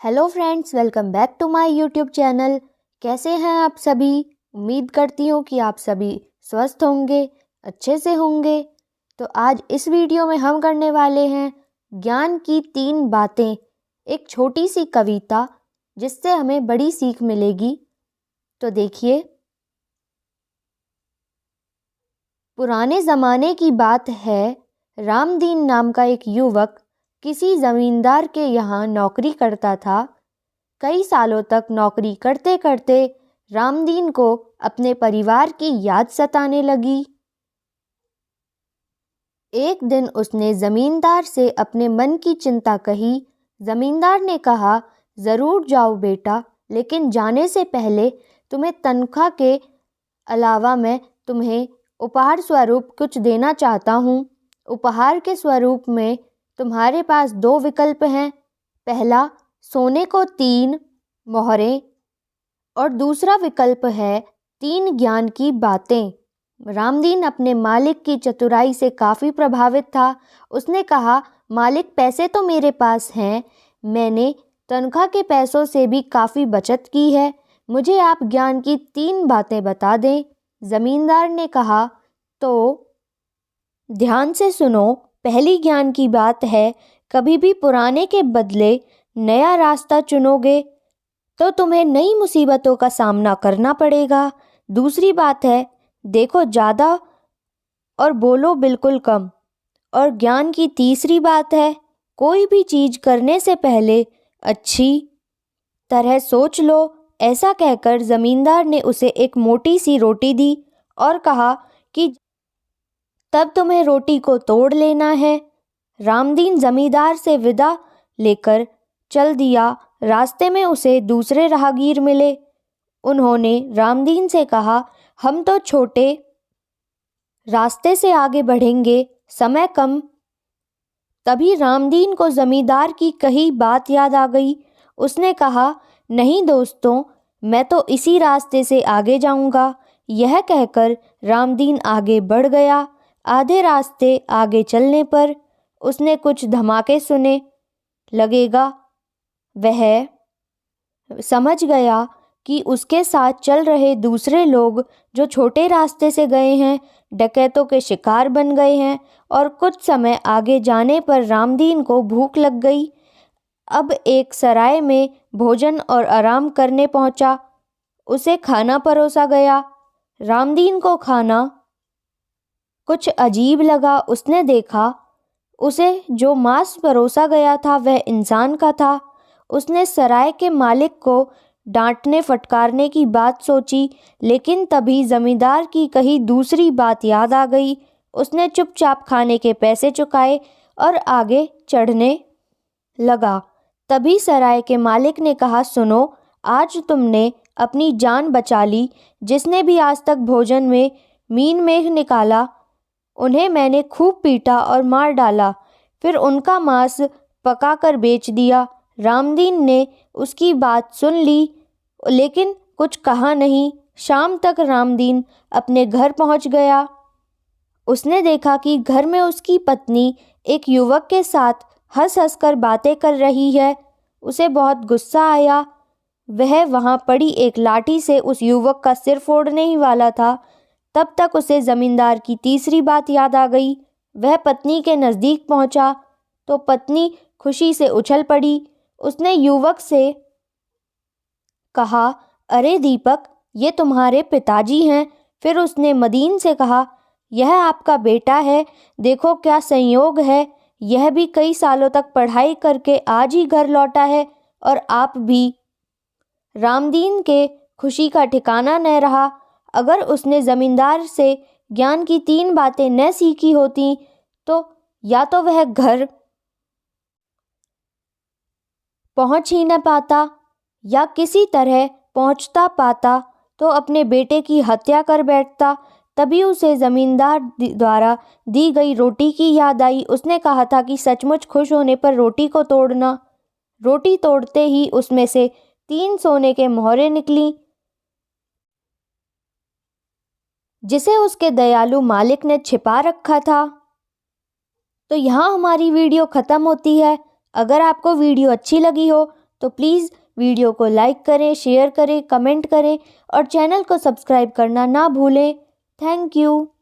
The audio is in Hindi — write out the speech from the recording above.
Hello friends, welcome back to my YouTube channel. कैसे हैं आप सभी? उम्मीद करती हूँ कि आप सभी स्वस्थ होंगे, अच्छे से होंगे। तो आज इस वीडियो में हम करने वाले हैं ज्ञान की 3 बातें, एक छोटी सी कविता जिससे हमें बड़ी सीख मिलेगी। तो देखिए, पुराने ज़माने की बात है। रामदीन नाम का एक युवक किसी ज़मींदार के यहाँ नौकरी करता था। कई सालों तक नौकरी करते करते रामदीन को अपने परिवार की याद सताने लगी। एक दिन उसने जमींदार से अपने मन की चिंता कही। जमींदार ने कहा, ज़रूर जाओ बेटा, लेकिन जाने से पहले तुम्हें तनख्वाह के अलावा मैं तुम्हें उपहार स्वरूप कुछ देना चाहता हूँ। उपहार के स्वरूप में तुम्हारे पास 2 विकल्प हैं। पहला, सोने को 3 मोहरें, और दूसरा विकल्प है 3 ज्ञान की बातें। रामदीन अपने मालिक की चतुराई से काफ़ी प्रभावित था। उसने कहा, मालिक, पैसे तो मेरे पास हैं, मैंने तनख्वाह के पैसों से भी काफ़ी बचत की है, मुझे आप ज्ञान की 3 बातें बता दें। ज़मींदार ने कहा, तो ध्यान से सुनो। पहली ज्ञान की बात है, कभी भी पुराने के बदले नया रास्ता चुनोगे तो तुम्हें नई मुसीबतों का सामना करना पड़ेगा। दूसरी बात है, देखो ज़्यादा और बोलो बिल्कुल कम। और ज्ञान की तीसरी बात है, कोई भी चीज़ करने से पहले अच्छी तरह सोच लो। ऐसा कहकर ज़मींदार ने उसे एक मोटी सी रोटी दी और कहा कि तब तुम्हें रोटी को तोड़ लेना है। रामदीन जमींदार से विदा लेकर चल दिया। रास्ते में उसे दूसरे राहगीर मिले। उन्होंने रामदीन से कहा, हम तो छोटे रास्ते से आगे बढ़ेंगे, समय कम। तभी रामदीन को जमींदार की कही बात याद आ गई। उसने कहा, नहीं दोस्तों, मैं तो इसी रास्ते से आगे जाऊंगा। यह कहकर रामदीन आगे बढ़ गया। आधे रास्ते आगे चलने पर उसने कुछ धमाके सुने। लगेगा वह समझ गया कि उसके साथ चल रहे दूसरे लोग जो छोटे रास्ते से गए हैं, डकैतों के शिकार बन गए हैं। और कुछ समय आगे जाने पर रामदीन को भूख लग गई। अब एक सराय में भोजन और आराम करने पहुंचा। उसे खाना परोसा गया। रामदीन को खाना कुछ अजीब लगा। उसने देखा, उसे जो मांस परोसा गया था वह इंसान का था। उसने सराय के मालिक को डांटने फटकारने की बात सोची, लेकिन तभी जमींदार की कही दूसरी बात याद आ गई। उसने चुपचाप खाने के पैसे चुकाए और आगे चढ़ने लगा। तभी सराय के मालिक ने कहा, सुनो, आज तुमने अपनी जान बचा ली। जिसने भी आज तक भोजन में मीन मेघ निकाला, उन्हें मैंने खूब पीटा और मार डाला, फिर उनका मांस पकाकर बेच दिया। रामदीन ने उसकी बात सुन ली, लेकिन कुछ कहा नहीं। शाम तक रामदीन अपने घर पहुंच गया। उसने देखा कि घर में उसकी पत्नी एक युवक के साथ हंस हंस कर बातें कर रही है। उसे बहुत गुस्सा आया। वह वहां पड़ी एक लाठी से उस युवक का सिर फोड़ने ही वाला था। तब तक उसे जमींदार की तीसरी बात याद आ गई। वह पत्नी के नज़दीक पहुंचा तो पत्नी खुशी से उछल पड़ी। उसने युवक से कहा, अरे दीपक, ये तुम्हारे पिताजी हैं। फिर उसने मदीन से कहा, यह आपका बेटा है। देखो क्या संयोग है, यह भी कई सालों तक पढ़ाई करके आज ही घर लौटा है, और आप भी। रामदीन के खुशी का ठिकाना न रहा। अगर उसने जमींदार से ज्ञान की 3 बातें न सीखी होती तो या तो वह घर पहुंच ही न पाता, या किसी तरह पहुंचता पाता तो अपने बेटे की हत्या कर बैठता। तभी उसे जमींदार द्वारा दी गई रोटी की याद आई। उसने कहा था कि सचमुच खुश होने पर रोटी को तोड़ना। रोटी तोड़ते ही उसमें से 3 सोने के मोहरें निकली, जिसे उसके दयालु मालिक ने छिपा रखा था। तो यहाँ हमारी वीडियो ख़त्म होती है। अगर आपको वीडियो अच्छी लगी हो तो प्लीज़ वीडियो को लाइक करें, शेयर करें, कमेंट करें और चैनल को सब्सक्राइब करना ना भूलें। Thank you.